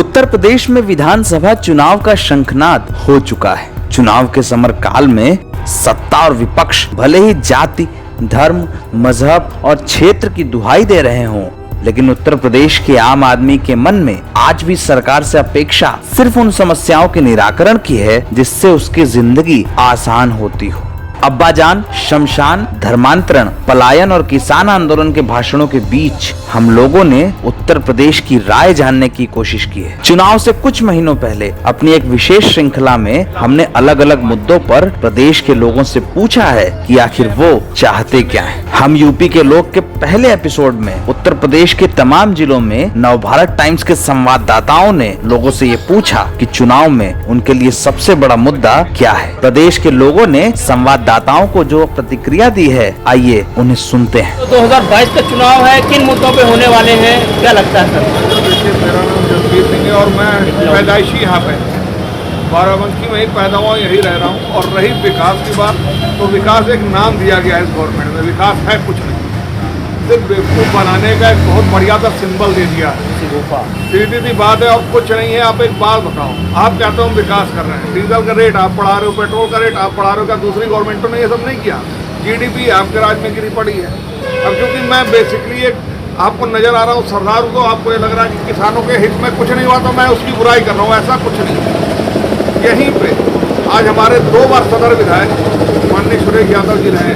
उत्तर प्रदेश में विधानसभा चुनाव का शंखनाद हो चुका है। चुनाव के समर काल में सत्ता और विपक्ष भले ही जाति, धर्म, मजहब और क्षेत्र की दुहाई दे रहे हों, लेकिन उत्तर प्रदेश के आम आदमी के मन में आज भी सरकार से अपेक्षा सिर्फ उन समस्याओं के निराकरण की है जिससे उसकी जिंदगी आसान होती हो। अब्बाजान, शमशान, धर्मांतरण, पलायन और किसान आंदोलन के भाषणों के बीच हम लोगों ने उत्तर प्रदेश की राय जानने की कोशिश की है। चुनाव से कुछ महीनों पहले अपनी एक विशेष श्रृंखला में हमने अलग अलग मुद्दों पर प्रदेश के लोगों से पूछा है कि आखिर वो चाहते क्या हैं। हम यूपी के लोग के पहले एपिसोड में उत्तर प्रदेश के तमाम जिलों में नवभारत टाइम्स के संवाददाताओं ने लोगों से ये पूछा कि चुनाव में उनके लिए सबसे बड़ा मुद्दा क्या है। प्रदेश के लोगों ने संवाददाताओं को जो प्रतिक्रिया दी है, आइए उन्हें सुनते हैं। तो 2022 का चुनाव है, किन मुद्दों पे होने वाले हैं, क्या लगता है सर? देखिए, मेरा नाम जसवीर सिंह है और मैं पैदाइशी यहाँ पे बाराबंकी में ही पैदा हुआ, यही रह रहा हूँ। और रही विकास की बात, तो विकास एक नाम दिया गया है इस गवर्नमेंट में, विकास है कुछ नहीं, सिर्फ बेवकूफ़ बनाने का एक बहुत बढ़िया सा सिंबल दे दिया है। सीधी सी बात है और कुछ नहीं है। आप एक बात बताओ, आप कहते हो हम विकास कर रहे हैं, डीजल का रेट आप बढ़ा रहे हो, पेट्रोल का रेट आप बढ़ा रहे हो, क्या दूसरी गवर्नमेंटों ने ये सब नहीं किया? GDP आपके राज्य में गिरी पड़ी है। अब क्योंकि मैं बेसिकली एक आपको नजर आ रहा हूँ सरदार हूँ, तो आपको ये लग रहा है कि किसानों के हित में कुछ नहीं हुआ तो मैं उसकी बुराई कर रहा हूँ, ऐसा कुछ नहीं। यहीं पे आज हमारे 2 बार सदर विधायक माननीय सुरेश यादव जी रहे।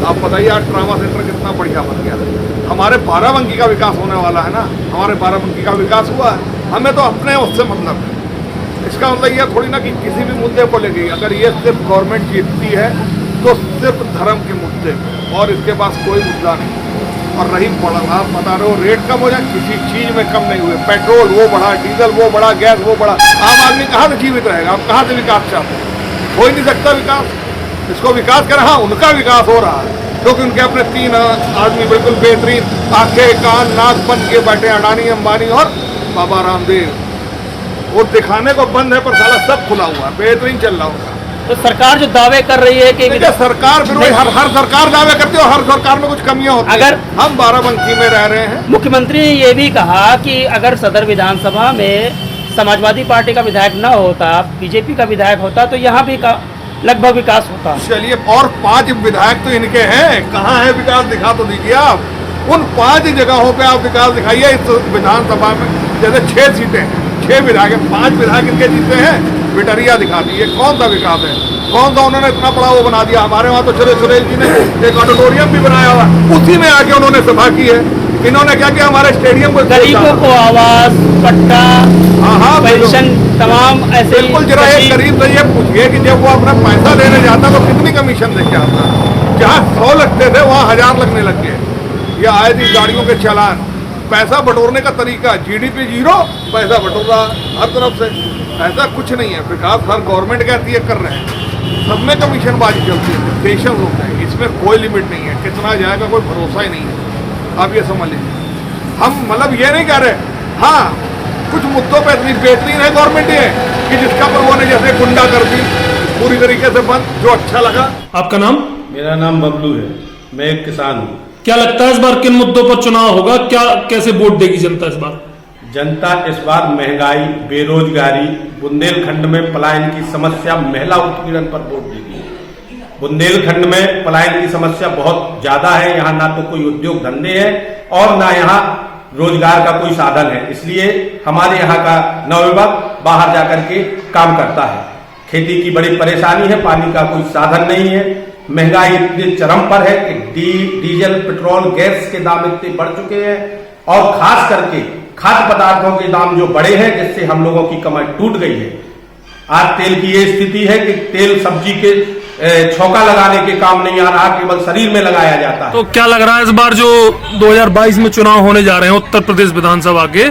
आप बताइए आज ट्रामा सेंटर कितना बढ़िया बन गया। हमारे बाराबंकी का विकास होने वाला है ना, हमारे बाराबंकी का विकास हुआ है, हमें तो अपने उससे मतलब है। इसका मतलब यह थोड़ी ना कि किसी भी मुद्दे को लेके अगर ये सिर्फ गवर्नमेंट जीतती है तो सिर्फ धर्म के मुद्दे पे, और इसके पास कोई मुद्दा नहीं। और रही बढ़ा, आप बता रहे हो रेट कम हो जाए, किसी चीज़ में कम नहीं हुए। पेट्रोल वो बढ़ा, डीजल वो बढ़ा, गैस वो बढ़ा। आम आदमी कहाँ से जीवित रहेगा? आप कहाँ से विकास चाहते हैं? हो ही नहीं सकता विकास। इसको विकास कर, हाँ उनका विकास हो रहा है क्योंकि उनके अपने 3 आदमी बिल्कुल बेहतरीन आंखें कान नाक बन के बैठे, अडानी, अंबानी और बाबा रामदेव। वो दिखाने को बंद है पर साला सब खुला हुआ है, बेहतरीन चल रहा होगा। तो सरकार जो दावे कर रही है कि सरकार फिर वही हर सरकार दावे करती है, हर सरकार में कुछ कमियां होती हैं। अगर हम बाराबंकी में रह रहे हैं, मुख्यमंत्री ने ये भी कहा कि अगर सदर विधानसभा में समाजवादी पार्टी का विधायक न होता, बीजेपी का विधायक होता, तो यहाँ भी लगभग विकास होता। चलिए, और 5 विधायक तो इनके हैं, कहाँ है विकास? दिखा तो दीजिए आप। उन 5 जगहों पे आप विकास दिखाइए। इस विधानसभा में जैसे 6 सीटें हैं, 6 विधायक, 5 विधायक इनके जीते हैं, बिटरिया दिखा दीजिए, कौन सा विकास है? कौन सा उन्होंने इतना बड़ा वो बना दिया? हमारे वहाँ तो सुरेश जी ने एक ऑडिटोरियम भी बनाया हुआ, उसी में आके उन्होंने सभा की है। इन्होंने क्या किया? हमारे स्टेडियम को, गरीबों को आवास, पट्टा, पेंशन, तमाम ऐसे। बिल्कुल, जरा एक गरीब से ये पूछिए कि जब वो अपना पैसा देने जाता तो कितनी कमीशन देके आता? जहाँ 100 लगते थे वहाँ 1000 लगने लग गए। ये आए थी गाड़ियों के चालान, पैसा बटोरने का तरीका, GDP 0, पैसा बटोर रहा हर तरफ से। ऐसा कुछ नहीं है। विकास हर गवर्नमेंट कहती है कर रहे हैं, सब में कमीशनबाजी चलती है, पेशेंस होता है, इसमें कोई लिमिट नहीं है। कितना जाएगा कोई भरोसा ही नहीं है। आप ये समझ लीजिए, हम मतलब ये नहीं कह रहे, हाँ कुछ मुद्दों पर इतनी बेहतरीन है गवर्नमेंट ये कि जिसका पर उन्होंने जैसे गुंडा कर दी पूरी तरीके से बंद, जो अच्छा लगा। आपका नाम? मेरा नाम बबलू है, मैं एक किसान हूँ। क्या लगता है इस बार किन मुद्दों पर चुनाव होगा? क्या कैसे वोट देगी जनता इस बार? जनता इस बार महंगाई, बेरोजगारी, बुंदेलखंड में पलायन की समस्या, महिला उत्पीड़न पर वोट देगी। बुंदेलखंड में पलायन की समस्या बहुत ज्यादा है। यहाँ ना तो कोई उद्योग धंधे हैं और ना यहाँ रोजगार का कोई साधन है। इसलिए हमारे यहाँ का नवयुवक बाहर जाकर के काम करता है। खेती की बड़ी परेशानी है, पानी का कोई साधन नहीं है। महंगाई इतने चरम पर है कि डीजल, पेट्रोल, गैस के दाम इतने बढ़ चुके हैं और खास करके खाद्य पदार्थों के दाम जो बढ़े हैं, जिससे हम लोगों की कमाई टूट गई है। आज तेल की ये स्थिति है कि तेल सब्जी के छौंका लगाने के काम नहीं आ रहा, केवल शरीर में लगाया जाता है। तो क्या लग रहा है इस बार जो 2022 में चुनाव होने जा रहे हैं उत्तर प्रदेश विधानसभा के,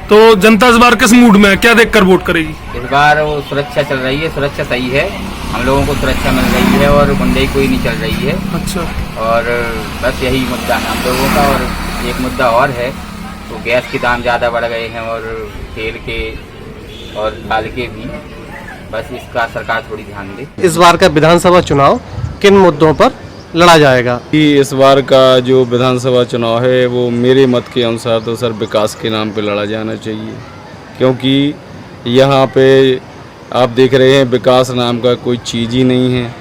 तो जनता इस बार किस मूड में है? क्या देखकर वोट करेगी? इस बार वो सुरक्षा चल रही है, सुरक्षा सही है, हम लोगों को सुरक्षा मिल रही है और गुंडई कोई नहीं चल रही है। अच्छा, और बस यही मुद्दा है हम लोगों का। और एक मुद्दा और है, तो गैस के दाम ज़्यादा बढ़ गए हैं और तेल के और दाल के भी, बस इसका सरकार थोड़ी ध्यान दे। इस बार का विधानसभा चुनाव किन मुद्दों पर लड़ा जाएगा? इस बार का जो विधानसभा चुनाव है वो मेरे मत के अनुसार तो सर विकास के नाम पे लड़ा जाना चाहिए। क्योंकि यहाँ पे आप देख रहे हैं विकास नाम का कोई चीज़ ही नहीं है।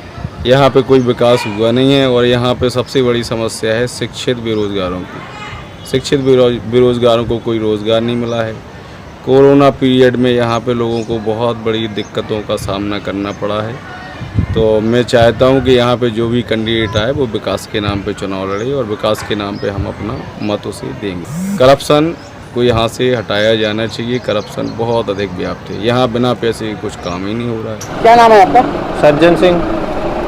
यहाँ पे कोई विकास हुआ नहीं है और यहाँ पे सबसे बड़ी समस्या है शिक्षित बेरोज़गारों की। शिक्षित बेरोज़गारों को कोई रोज़गार नहीं मिला है। कोरोना पीरियड में यहाँ पे लोगों को बहुत बड़ी दिक्कतों का सामना करना पड़ा है। तो मैं चाहता हूँ कि यहाँ पे जो भी कैंडिडेट आए वो विकास के नाम पे चुनाव लड़े और विकास के नाम पे हम अपना मत उसे देंगे। करप्शन को यहाँ से हटाया जाना चाहिए। करप्शन बहुत अधिक व्याप्त है। यहाँ बिना पैसे के कुछ काम ही नहीं हो रहा है। क्या नाम है आपका? सज्जन सिंह।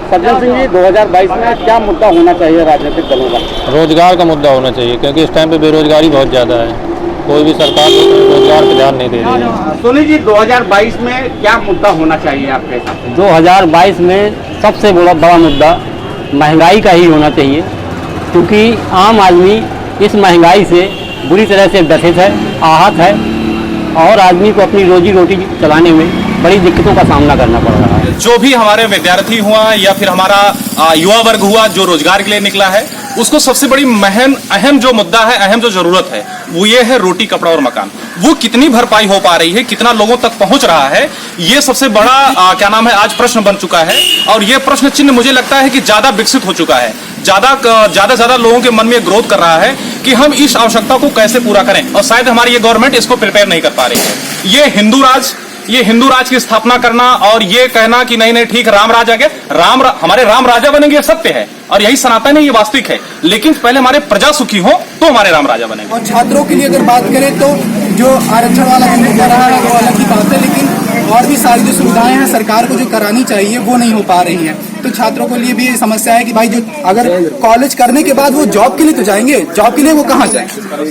सज्जन सिंह जी, 2022 में क्या मुद्दा होना चाहिए राजनीतिक दलों का? रोजगार का मुद्दा होना चाहिए, क्योंकि इस टाइम पे बेरोजगारी बहुत ज़्यादा है। कोई भी सरकार रोजगार पर ध्यान नहीं दे रही है। सोनी जी, 2022 में क्या मुद्दा होना चाहिए आपके हिसाब से? 2022 में सबसे बड़ा मुद्दा महंगाई का ही होना चाहिए, क्योंकि आम आदमी इस महंगाई से बुरी तरह से व्यथित है, आहत है और आदमी को अपनी रोजी रोटी चलाने में बड़ी दिक्कतों का सामना करना पड़ रहा है। जो भी हमारे विद्यार्थी हुआ या फिर हमारा युवा वर्ग हुआ जो रोजगार के लिए निकला है, उसको सबसे बड़ी अहम जो मुद्दा है, अहम जो जरूरत है, वो ये है रोटी, कपड़ा और मकान। वो कितनी भरपाई हो पा रही है, कितना लोगों तक पहुंच रहा है, ये सबसे बड़ा क्या नाम है आज प्रश्न बन चुका है। और ये प्रश्न चिन्ह मुझे लगता है कि ज्यादा विकसित हो चुका है, ज्यादा लोगों के मन में ग्रोथ कर रहा है कि हम इस आवश्यकता को कैसे पूरा करें। और शायद हमारी ये गवर्नमेंट इसको प्रिपेयर नहीं कर पा रही है। ये हिंदू राज की स्थापना करना और ये कहना कि नहीं ठीक राम राज आ गया, हमारे राम राजा बनेंगे, ये सत्य है और यही सनातन है, ये वास्तविक है। लेकिन पहले हमारे प्रजा सुखी हो तो हमारे राम राजा बनेंगे। और छात्रों के लिए अगर बात करें तो जो आरक्षण वाला जो मुद्दा रहा है वो अलग की बात है, लेकिन और भी सारी जो सुविधाएं हैं सरकार को जो करानी चाहिए वो नहीं हो पा रही हैं। तो छात्रों के लिए भी ये समस्या है कि भाई जो अगर कॉलेज करने के बाद वो जॉब के लिए तो जाएंगे, जॉब के लिए वो कहाँ जाएं?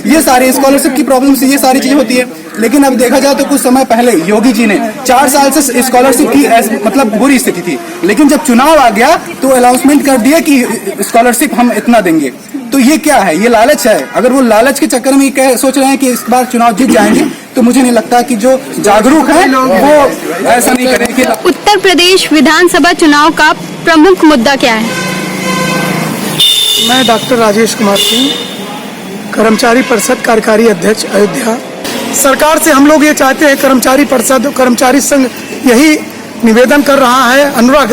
ये सारे स्कॉलरशिप की प्रॉब्लम से ये सारी चीजें होती है। लेकिन अब देखा जाए तो कुछ समय पहले योगी जी ने 4 साल से स्कॉलरशिप की मतलब बुरी स्थिति थी, लेकिन जब चुनाव आ गया तो अनाउंसमेंट कर दिया कि स्कॉलरशिप हम इतना देंगे। तो ये क्या है? ये लालच है। अगर वो लालच के चक्कर में सोच रहे हैं कि इस बार चुनाव जीत जाएंगे, तो मुझे नहीं लगता कि जो जागरूक है वो ऐसा नहीं करेंगे। उत्तर प्रदेश विधानसभा चुनाव का प्रमुख मुद्दा क्या है? मैं डॉक्टर राजेश कुमार सिंह, कर्मचारी परिषद कार्यकारी अध्यक्ष अयोध्या। सरकार से हम लोग ये चाहते हैं, कर्मचारी परिषद कर्मचारी संघ यही निवेदन कर रहा है, अनुरोध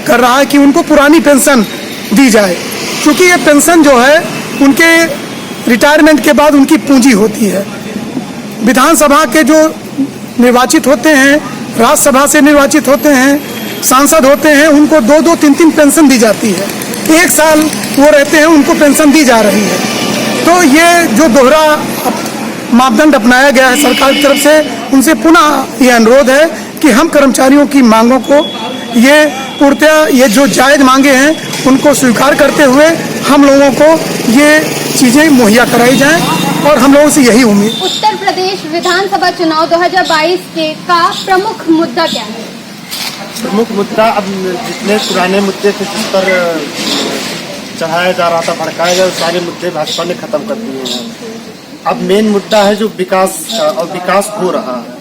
कर रहा है कि उनको पुरानी पेंशन दी जाए, क्योंकि ये पेंशन जो है उनके रिटायरमेंट के बाद उनकी पूंजी होती है। विधानसभा के जो निर्वाचित होते हैं, राज्यसभा से निर्वाचित होते हैं, सांसद होते हैं, उनको 2-2, 3-3 पेंशन दी जाती है। 1 साल वो रहते हैं, उनको पेंशन दी जा रही है। तो ये जो दोहरा मापदंड अपनाया गया है सरकार की तरफ से, उनसे पुनः ये अनुरोध है कि हम कर्मचारियों की मांगों को ये पूर्णतः ये जो जायज मांगे हैं उनको स्वीकार करते हुए हम लोगों को ये चीज़ें मुहैया कराई जाएं और हम लोगों से यही उम्मीद। उत्तर प्रदेश विधानसभा चुनाव 2022 का प्रमुख मुद्दा क्या है? प्रमुख मुद्दा अब जितने पुराने मुद्दे थे जिस पर चढ़ाया जा रहा था, भड़काया जा, सारे मुद्दे भाजपा ने खत्म कर दिए हैं। अब मेन मुद्दा है जो विकास का, और विकास हो रहा है।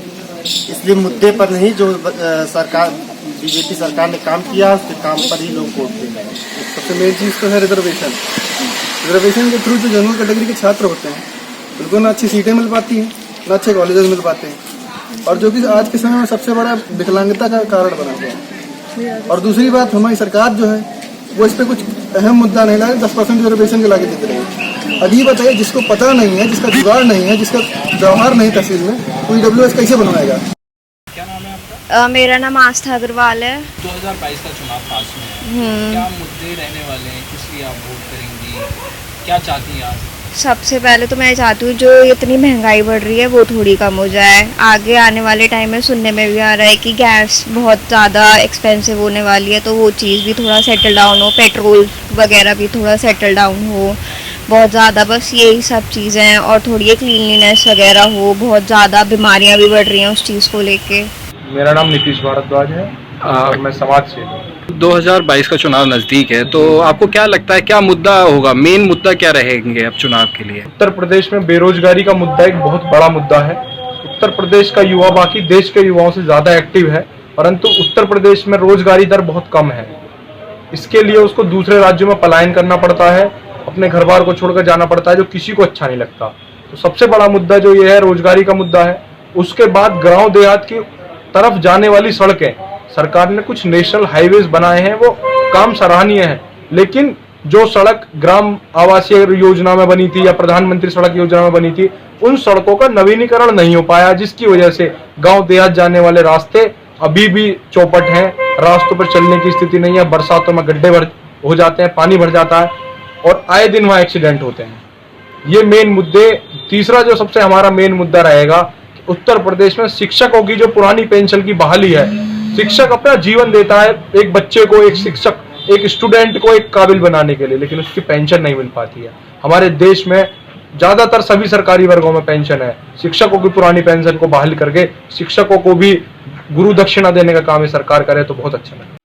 इसलिए मुद्दे पर नहीं, जो सरकार बीजेपी सरकार ने काम किया उसके काम पर ही लोग वोट देंगे। सबसे मेन चीज़ तो है रिजर्वेशन। रिजर्वेशन के थ्रू जो जनरल कैटेगरी के छात्र होते हैं उनको ना अच्छी सीटें मिल पाती हैं, ना अच्छे कॉलेजेस मिल पाते हैं, और जो कि आज के समय में सबसे बड़ा विकलांगता का कारण बना हुआ है। और दूसरी बात, हमारी सरकार जो है वो इस पर कुछ अहम मुद्दा नहीं लाए, 10% रिजर्वेशन के लाके देते रहे। अब ये बताइए, जिसको पता नहीं है, जिसका जुगाड़ नहीं है, जिसका व्यवहार नहीं तहसील में, तो EWS कैसे बनवाएगा? क्या नाम है आपका? मेरा नाम आस्था अग्रवाल है। 2022 का चुनाव पास में है, क्या मुद्दे रहने वाले हैं, किस लिए आप वोट करेंगी, क्या चाहती हैं आप? सबसे पहले तो मैं चाहती हूँ जो इतनी महंगाई बढ़ रही है वो थोड़ी कम हो जाए। आगे आने वाले टाइम में सुनने में भी आ रहा है कि गैस बहुत ज़्यादा एक्सपेंसिव होने वाली है, तो वो चीज़ भी थोड़ा सेटल डाउन हो, पेट्रोल वगैरह भी थोड़ा सेटल डाउन हो बहुत ज़्यादा। बस यही सब चीज़ें हैं, और थोड़ी क्लीनलीनेस वगैरह हो। बहुत ज़्यादा बीमारियाँ भी बढ़ रही हैं उस चीज़ को लेके। मेरा नाम नीतीश भारद्वाज है और मैं समाज सेवी हूँ। 2022 का चुनाव नज़दीक है, तो आपको क्या लगता है क्या मुद्दा होगा, मेन मुद्दा क्या रहेंगे अब चुनाव के लिए? उत्तर प्रदेश में बेरोजगारी का मुद्दा एक बहुत बड़ा मुद्दा है। उत्तर प्रदेश का युवा बाकी देश के युवाओं से ज़्यादा एक्टिव है, परंतु उत्तर प्रदेश में रोजगारी दर बहुत कम है। इसके लिए उसको दूसरे राज्यों में पलायन करना पड़ता है, अपने घर बार को छोड़कर जाना पड़ता है, जो किसी को अच्छा नहीं लगता। तो सबसे बड़ा मुद्दा जो ये है रोजगारी का मुद्दा है। उसके बाद गांव देहात की तरफ जाने वाली सड़कें, सरकार ने कुछ नेशनल हाईवेज बनाए हैं, वो काम सराहनीय है, लेकिन जो सड़क ग्राम आवासीय योजना में बनी थी या प्रधानमंत्री सड़क योजना में बनी थी, उन सड़कों का नवीनीकरण नहीं हो पाया, जिसकी वजह से गांव देहात जाने वाले रास्ते अभी भी चौपट हैं, रास्तों पर चलने की स्थिति नहीं है, बरसातों में गड्ढे भर हो जाते हैं, पानी भर जाता है और आए दिन वहां एक्सीडेंट होते हैं। ये मेन मुद्दे। तीसरा जो सबसे हमारा मेन मुद्दा रहेगा, उत्तर प्रदेश में शिक्षकों की जो पुरानी पेंशन की बहाली है, शिक्षक अपना जीवन देता है एक बच्चे को, एक शिक्षक एक स्टूडेंट को एक काबिल बनाने के लिए, लेकिन उसकी पेंशन नहीं मिल पाती है। हमारे देश में ज्यादातर सभी सरकारी वर्गों में पेंशन है, शिक्षकों की पुरानी पेंशन को बहाल करके शिक्षकों को भी गुरु दक्षिणा देने का काम ये सरकार करे तो बहुत अच्छा लगेगा।